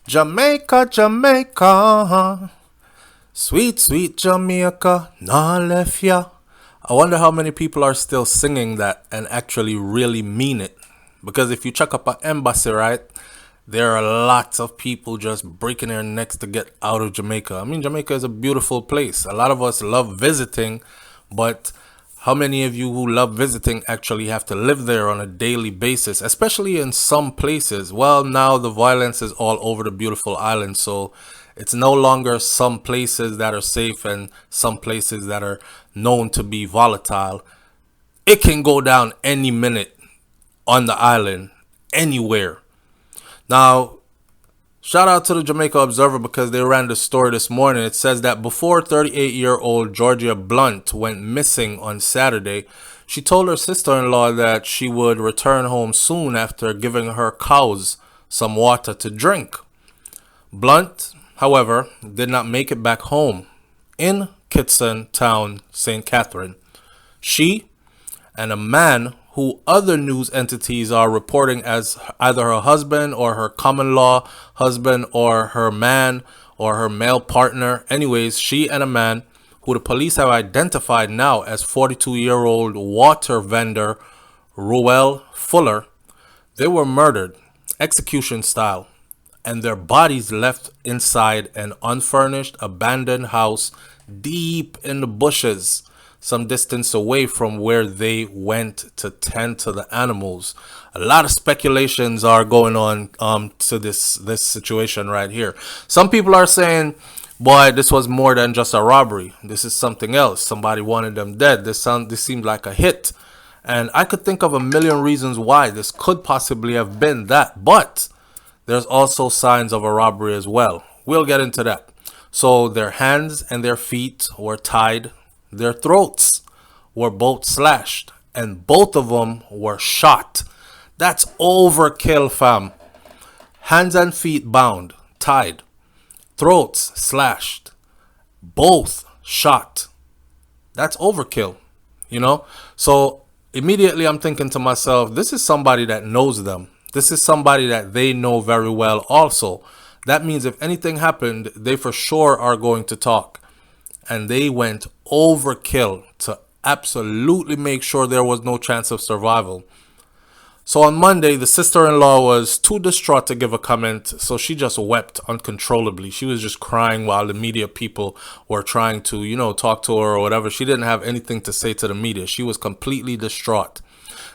Jamaica, Jamaica, sweet, sweet Jamaica, nah left ya. I wonder how many people are still singing that and actually really mean it. Because if you check up an embassy, right, there are lots of people just breaking their necks to get out of Jamaica. I mean, Jamaica is a beautiful place. A lot of us love visiting, but how many of you who love visiting actually have to live there on a daily basis, especially in some places? Well, now the violence is all over the beautiful island, so it's no longer some places that are safe and some places that are known to be volatile. It can go down any minute on the island, anywhere. Now, shout out to the Jamaica Observer because they ran the story this morning. It says that before 38-year-old Georgia Blunt went missing on Saturday, she told her sister-in-law that she would return home soon after giving her cows some water to drink. Blunt, however, did not make it back home in Kitson Town, St Catherine. She and a man who other news entities are reporting as either her husband or her common law husband or her man or her male partner. Anyways, she and a man who the police have identified now as 42-year-old water vendor Ruel Fuller, they were murdered, execution style, and their bodies left inside an unfurnished, abandoned house deep in the bushes, some distance away from where they went to tend to the animals. A lot of speculations are going on to this situation right here. Some people are saying, boy, this was more than just a robbery. This is something else. Somebody wanted them dead. This seemed like a hit. And I could think of a million reasons why this could possibly have been that. But there's also signs of a robbery as well. We'll get into that. So their hands and their feet were tied. Their throats were both slashed. And both of them were shot. That's overkill, fam. Hands and feet bound, tied. Throats slashed. Both shot. That's overkill, you know? So immediately I'm thinking to myself, this is somebody that knows them. This is somebody that they know very well also. That means if anything happened, they for sure are going to talk. And they went overkill to absolutely make sure there was no chance of survival. So on Monday, the sister-in-law was too distraught to give a comment, so she just wept uncontrollably. She was just crying while the media people were trying to, talk to her or whatever. She didn't have anything to say to the media. She was completely distraught.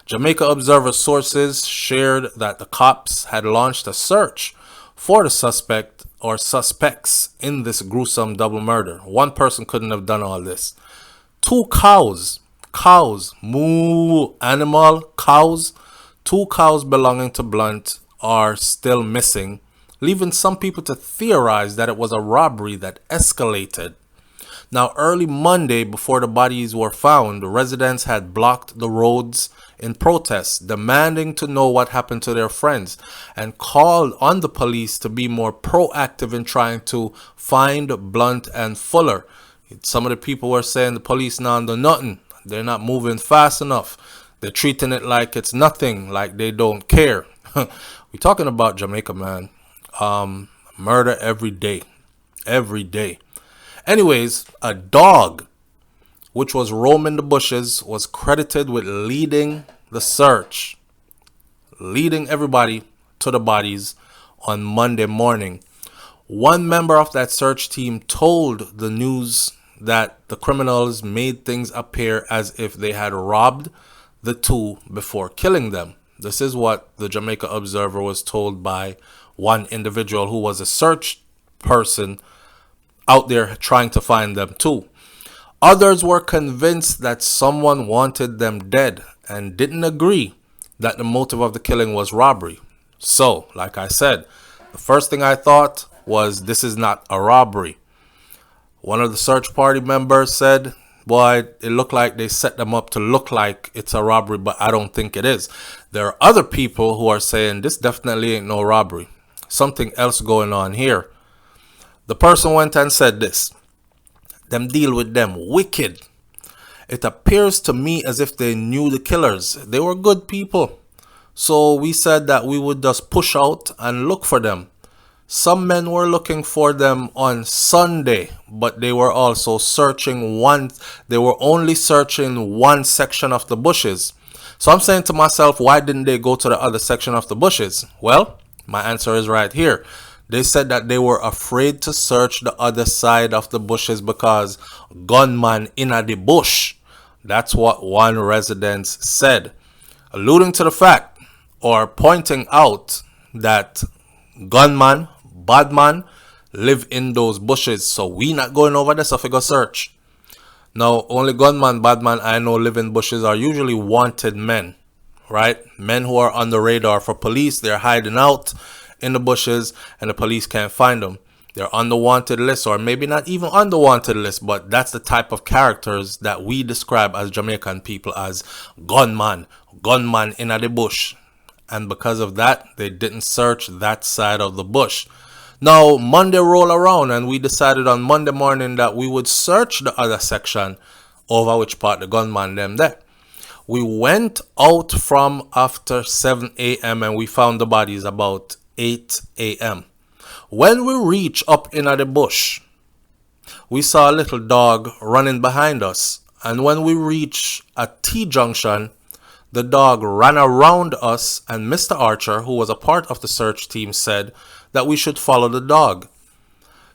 Jamaica Observer sources shared that the cops had launched a search for the suspect or suspects in this gruesome double murder. One person couldn't have done all this. 2 cows, moo, animal, cows, 2 cows belonging to Blunt are still missing, leaving some people to theorize that it was a robbery that escalated. Now, early Monday, before the bodies were found, residents had blocked the roads in protest, demanding to know what happened to their friends, and called on the police to be more proactive in trying to find Blunt and Fuller. Some of the people were saying the police not do nothing. They're not moving fast enough. They're treating it like it's nothing, like they don't care. We're talking about Jamaica, man. Murder every day. Every day. Anyways, a dog, which was roaming the bushes, was credited with leading the search, leading everybody to the bodies on Monday morning. One member of that search team told the news that the criminals made things appear as if they had robbed the 2 before killing them. This is what the Jamaica Observer was told by one individual who was a search person out there trying to find them too. Others were convinced that someone wanted them dead and didn't agree that the motive of the killing was robbery. So, like I said, the first thing I thought was this is not a robbery. One of the search party members said, boy, it looked like they set them up to look like it's a robbery, but I don't think it is. There are other people who are saying this definitely ain't no robbery. Something else going on here. The person went and said this. Them deal with them wicked. It appears to me as if they knew the killers. They were good people. So we said that we would just push out and look for them. Some men were looking for them on Sunday, but they were also searching they were only searching one section of the bushes. So I'm saying to myself, why didn't they go to the other section of the bushes? Well, my answer is right here. They said that they were afraid to search the other side of the bushes because gunman in the bush. That's what one resident said, alluding to the fact or pointing out that gunman, bad man, live in those bushes. So we not going over there, so we go search. Now, only gunman, bad man I know live in bushes are usually wanted men, right? Men who are on the radar for police. They're hiding out in the bushes and the police can't find them. They're on the wanted list, or maybe not even on the wanted list, but that's the type of characters that we describe as Jamaican people as gunman in the bush. And because of that, they didn't search that side of the bush. Now, Monday roll around and we decided on Monday morning that we would search the other section over which part the gunman them there. We went out from after 7 a.m. and we found the bodies about 8 a.m. When we reached up in the bush, we saw a little dog running behind us. And when we reached a T-junction, the dog ran around us, and Mr. Archer, who was a part of the search team, said that we should follow the dog.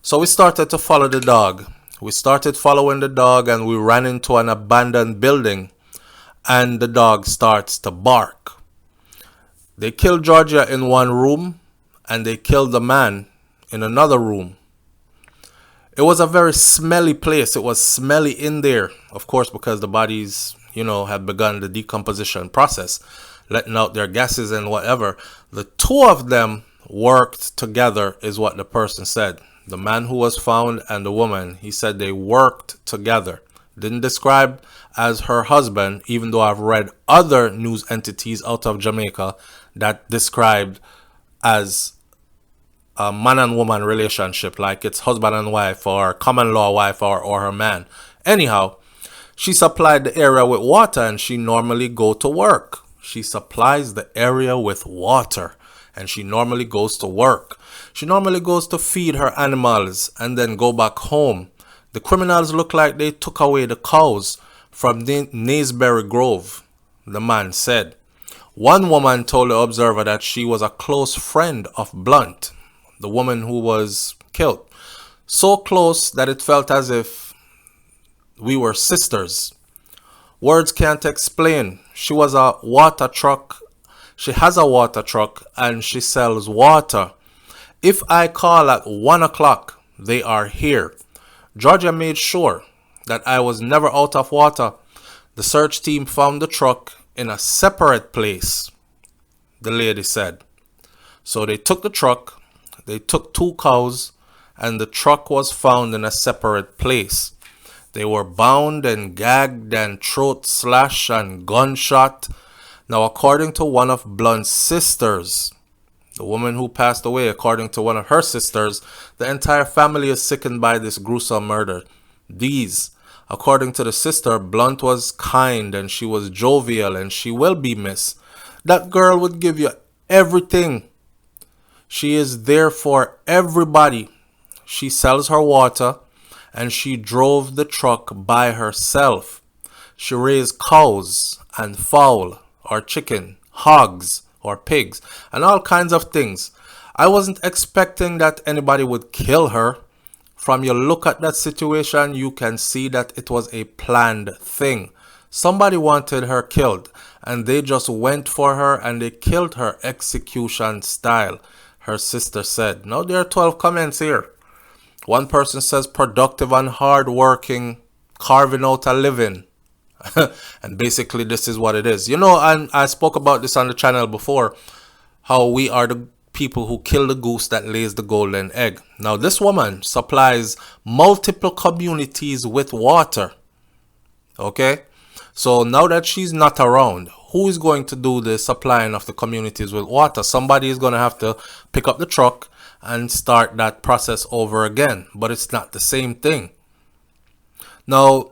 So we started to follow the dog. We started following the dog and we ran into an abandoned building and the dog starts to bark. They killed Georgia in one room and they killed the man in another room. It was a very smelly place. It was smelly in there, of course, because the bodies, had begun the decomposition process, letting out their gases and whatever. The two of them worked together is what the person said. The man who was found and the woman, he said they worked together. Didn't describe as her husband, even though I've read other news entities out of Jamaica that described as a man and woman relationship, like it's husband and wife or common law wife or her man. Anyhow, she supplied the area with water and she normally go to work. She supplies the area with water and she normally goes to work. She normally goes to feed her animals and then go back home. The criminals look like they took away the cows from the Naseberry Grove, the man said. One woman told the Observer that she was a close friend of Blunt, the woman who was killed. So close that it felt as if we were sisters. Words can't explain. She was a water truck. She has a water truck and she sells water. If I call at 1 o'clock, they are here. Georgia made sure that I was never out of water. The search team found the truck in a separate place, the lady said. So they took the truck, they took 2 cows, and the truck was found in a separate place. They were bound and gagged and throat slashed and gunshot. Now, according to one of Blunt's sisters, the woman who passed away, according to one of her sisters, the entire family is sickened by this gruesome murder. According to the sister, Blunt was kind and she was jovial and she will be missed. That girl would give you everything. She is there for everybody. She sells her water and she drove the truck by herself. She raised cows and fowl or chicken, hogs or pigs, and all kinds of things. I wasn't expecting that anybody would kill her. From your look at that situation, you can see that it was a planned thing. Somebody wanted her killed, and they just went for her and they killed her execution style, her sister said. Now there are 12 comments here. One person says productive and hard-working, carving out a living. And basically this is what it is. And I spoke about this on the channel before, how we are the people who kill the goose that lays the golden egg. Now this woman supplies multiple communities with water. Okay, so now that she's not around, who is going to do the supplying of the communities with water? Somebody is going to have to pick up the truck and start that process over again, but it's not the same thing. Now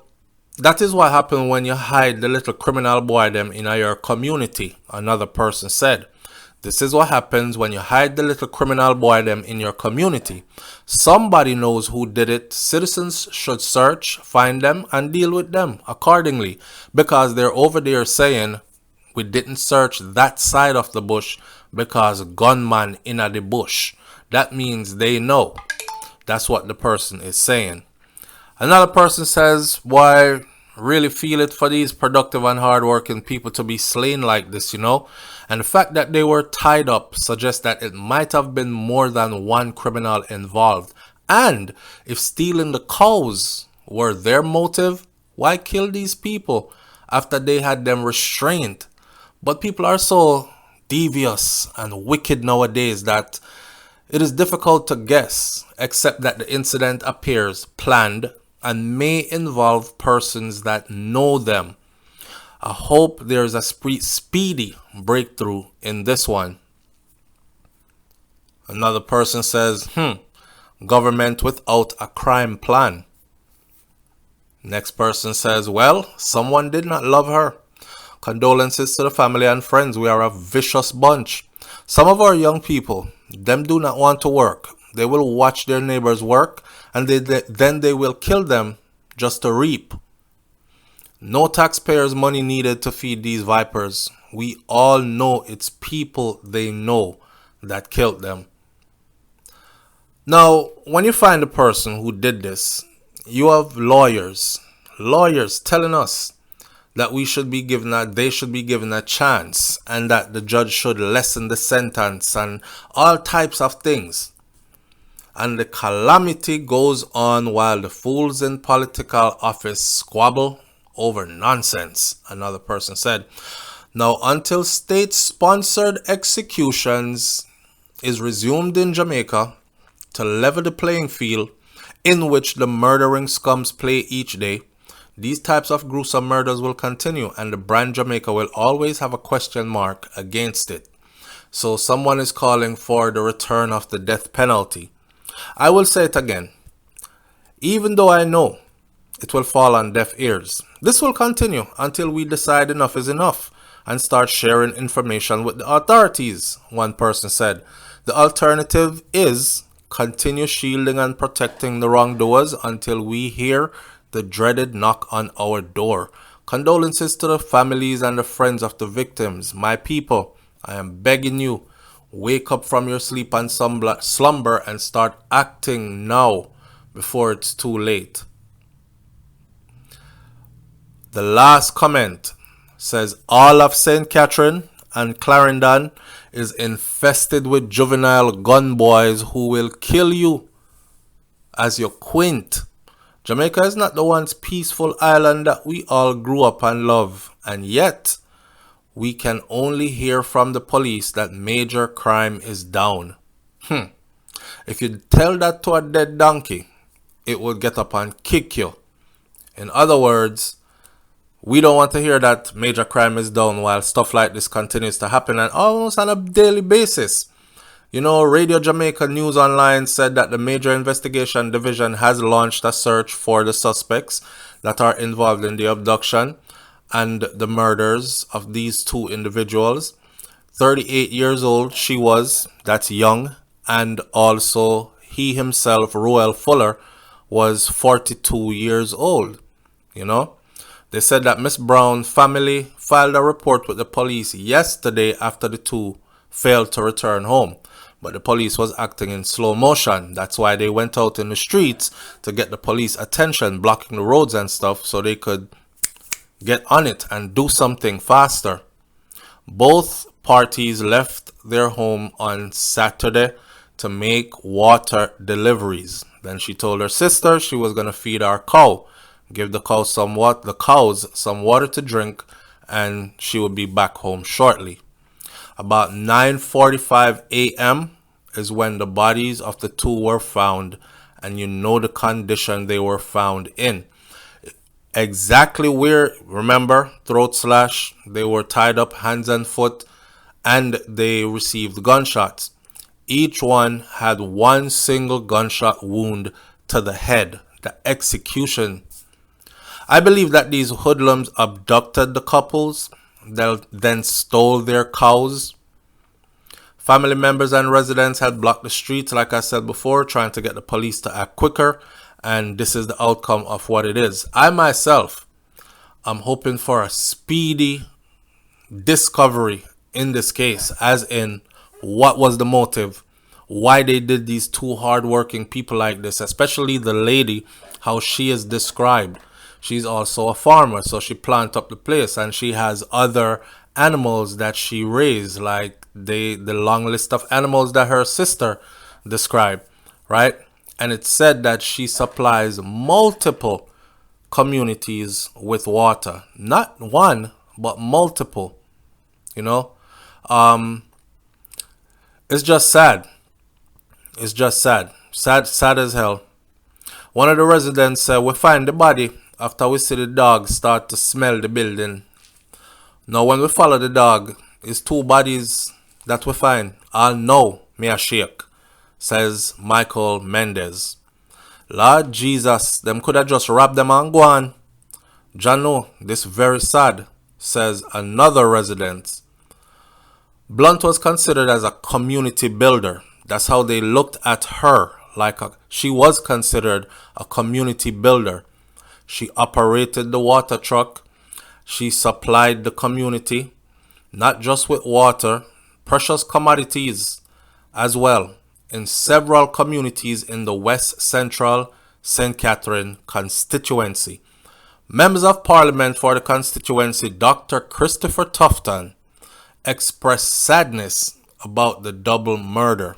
that is what happened when you hide the little criminal boy them in your community, another person said. This is what happens when you hide the little criminal boy them in your community. Somebody knows who did it. Citizens should search, find them, and deal with them accordingly, because they're over there saying we didn't search that side of the bush because gunman in the bush. That means they know. That's what the person is saying. Another person says, why really feel it for these productive and hardworking people to be slain like this, And the fact that they were tied up suggests that it might have been more than one criminal involved. And if stealing the cows were their motive, why kill these people after they had them restrained? But people are so devious and wicked nowadays that it is difficult to guess, except that the incident appears planned and may involve persons that know them. I hope there's a speedy breakthrough in this one. Another person says, government without a crime plan. Next person says, well, someone did not love her. Condolences to the family and friends. We are a vicious bunch. Some of our young people, them do not want to work. They will watch their neighbors work, and then they will kill them just to reap. No taxpayers' money needed to feed these vipers. We all know it's people they know that killed them. Now, when you find the person who did this, you have lawyers telling us that they should be given a chance, and that the judge should lessen the sentence and all types of things. And the calamity goes on while the fools in political office squabble over nonsense, another person said. Now, until state-sponsored executions is resumed in Jamaica to level the playing field in which the murdering scums play each day, these types of gruesome murders will continue, and the brand Jamaica will always have a question mark against it. So someone is calling for the return of the death penalty. I will say it again. Even though I know it will fall on deaf ears, this will continue until we decide enough is enough and start sharing information with the authorities, one person said. The alternative is continue shielding and protecting the wrongdoers until we hear the dreaded knock on our door. Condolences to the families and the friends of the victims. My people, I am begging you, wake up from your sleep and slumber and start acting now before it's too late. The last comment says, all of St. Catherine and Clarendon is infested with juvenile gun boys who will kill you as you quint. Jamaica is not the once peaceful island that we all grew up and love, and yet we can only hear from the police that major crime is down. If you tell that to a dead donkey, it will get up and kick you. In other words, we don't want to hear that major crime is down while stuff like this continues to happen, and almost on a daily basis. Radio Jamaica News Online said that the Major Investigation Division has launched a search for the suspects that are involved in the abduction and the murders of these two individuals. 38 years old she was, that's young, and also he himself, Roel Fuller, was 42 years old. They said that Miss Brown's family filed a report with the police yesterday after the two failed to return home. But the police was acting in slow motion. That's why they went out in the streets to get the police attention, blocking the roads and stuff so they could get on it and do something faster. Both parties left their home on Saturday to make water deliveries. Then she told her sister she was going to feed our cow, give the cows some water to drink, and she would be back home shortly. About 9:45 a.m. is when the bodies of the two were found, and the condition they were found in. Exactly where, remember, throat slash, they were tied up hands and foot, and they received gunshots. Each one had one single gunshot wound to the head. The execution. I believe that these hoodlums abducted the couples, then stole their cows, Family members and residents had blocked the streets, like I said before, trying to get the police to act quicker. And this is the outcome of what it is. I myself, I'm hoping for a speedy discovery in this case, as in what was the motive, why they did these two hardworking people like this, especially the lady, how she is described. She's also a farmer, so she plant up the place, and she has other animals that she raised, like the long list of animals that her sister described, right? And it's said that she supplies multiple communities with water, not one, but multiple. You know, it's just sad. It's just sad. Sad as hell. One of the residents said, we find the body after we see the dog start to smell the building. Now, when we follow the dog, it's two bodies that we find. I'll know me a shake, says Michael Mendez. Lord Jesus, them could have just robbed them and go on. Jano, this very sad, says another resident. Blunt was considered as a community builder. That's how they looked at her. She was considered a community builder. She operated the water truck. She supplied the community, not just with water, precious commodities as well, in several communities in the West Central St Catherine constituency. Members of Parliament for the constituency, Dr. Christopher Tufton, expressed sadness about the double murder.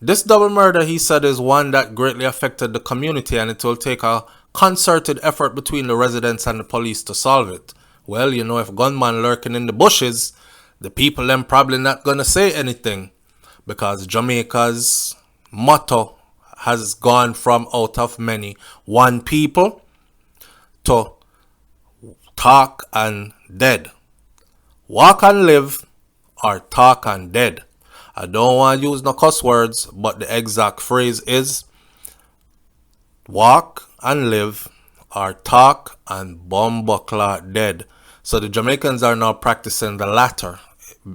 This double murder, he said, is one that greatly affected the community, and it will take a concerted effort between the residents and the police to solve it. Well, you know, if gunman lurking in the bushes, the people them probably not gonna say anything, because Jamaica's motto has gone from out of many one people to talk and dead. Walk and live, or talk and dead. I don't want to use no cuss words, but the exact phrase is walk and live, or talk and bumbuckler dead. So the Jamaicans are now practicing the latter.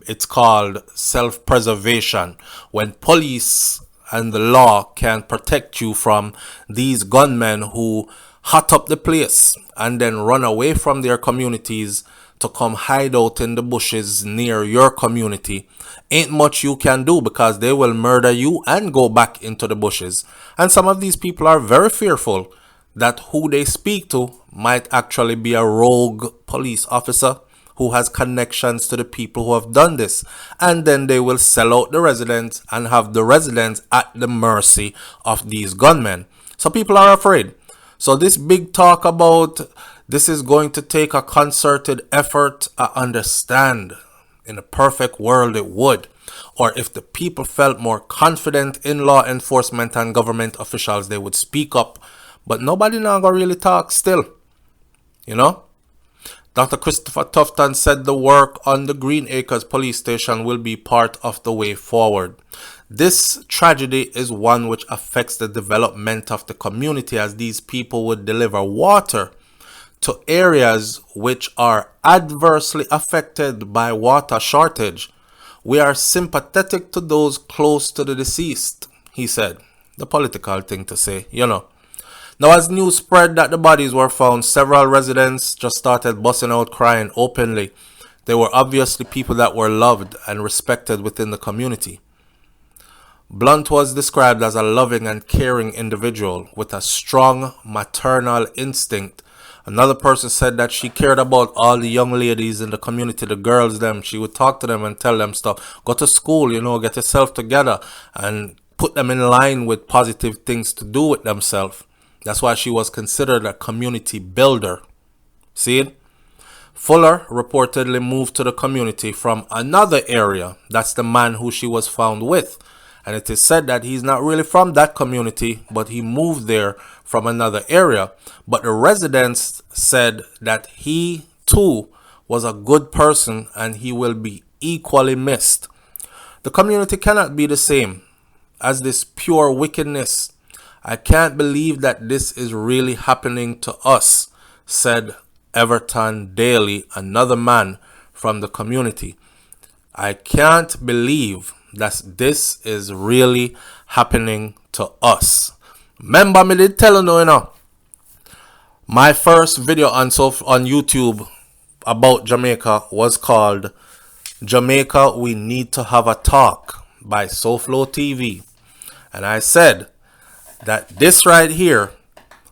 It's called self-preservation. When police and the law can protect you from these gunmen who hot up the place and then run away from their communities to come hide out in the bushes near your community, ain't much you can do, because they will murder you and go back into the bushes. And some of these people are very fearful that who they speak to might actually be a rogue police officer who has connections to the people who have done this. And then they will sell out the residents and have the residents at the mercy of these gunmen. So people are afraid. So this big talk about this is going to take a concerted effort, I understand. In a perfect world it would. Or if the people felt more confident in law enforcement and government officials, they would speak up. But nobody now gonna really talk still. You know? Dr. Christopher Tufton said the work on the Green Acres police station will be part of the way forward. This tragedy is one which affects the development of the community, as these people would deliver water to areas which are adversely affected by water shortage. We are sympathetic to those close to the deceased, he said. The political thing to say, you know. Now, as news spread that the bodies were found, several residents just started busting out crying openly. They were obviously people that were loved and respected within the community. Blunt was described as a loving and caring individual with a strong maternal instinct. Another person said that she cared about all the young ladies in the community, the girls, them. She would talk to them and tell them stuff. Go to school, you know, get yourself together, and put them in line with positive things to do with themselves. That's why she was considered a community builder. See it? Fuller reportedly moved to the community from another area. That's the man who she was found with. And it is said that he's not really from that community, but he moved there from another area. But the residents said that he too was a good person and he will be equally missed. The community cannot be the same as this pure wickedness. I can't believe that this is really happening to us, said Everton Daly, another man from the community. I can't believe that this is really happening to us. Remember me did tell you, my first video on YouTube about Jamaica was called Jamaica We Need to Have a Talk by SouFLoTV. And I said that this right here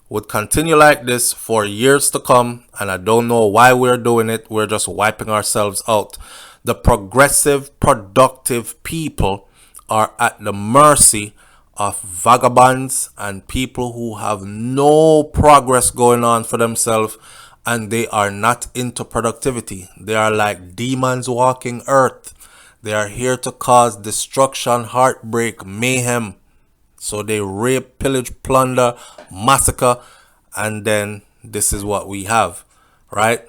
would continue like this for years to come, and I don't know why we're doing it. We're just wiping ourselves out. The progressive, productive people are at the mercy of vagabonds and people who have no progress going on for themselves, and they are not into productivity. They are like demons walking earth. They are here to cause destruction, heartbreak, mayhem. So they rape, pillage, plunder, massacre, and then this is what we have, right?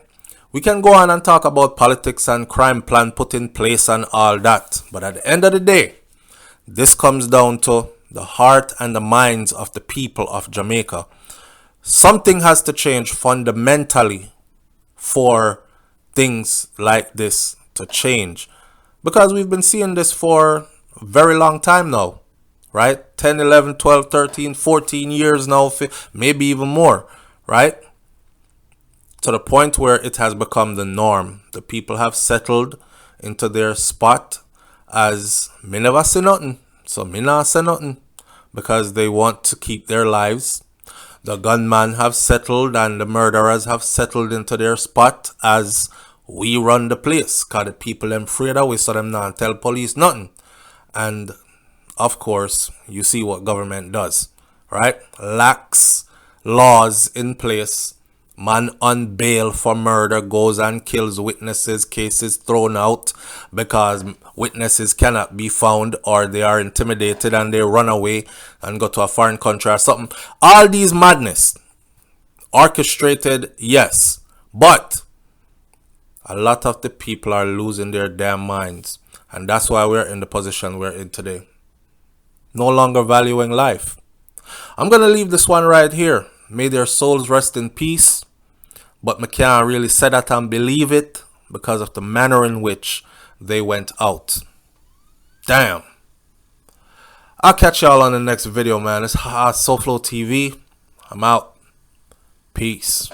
We can go on and talk about politics and crime plan put in place and all that. But at the end of the day, this comes down to the heart and the minds of the people of Jamaica. Something has to change fundamentally for things like this to change. Because we've been seeing this for a very long time now. Right? 10, 11, 12, 13, 14 years now, maybe even more, right? To the point where it has become the norm. The people have settled into their spot as me never say nothing, so me not say nothing, because they want to keep their lives. The gunmen have settled and the murderers have settled into their spot as we run the place, because the people them afraid of we, so them not tell police nothing. And of course, you see what government does, right? Lax laws in place. Man on bail for murder goes and kills witnesses, cases thrown out because witnesses cannot be found or they are intimidated and they run away and go to a foreign country or something. All these madness, orchestrated, yes, but a lot of the people are losing their damn minds, and that's why we're in the position we're in today. No longer valuing life. I'm going to leave this one right here. May their souls rest in peace. But I can't really say that and believe it because of the manner in which they went out. Damn. I'll catch y'all on the next video, man. It's SouFLoTV. I'm out. Peace.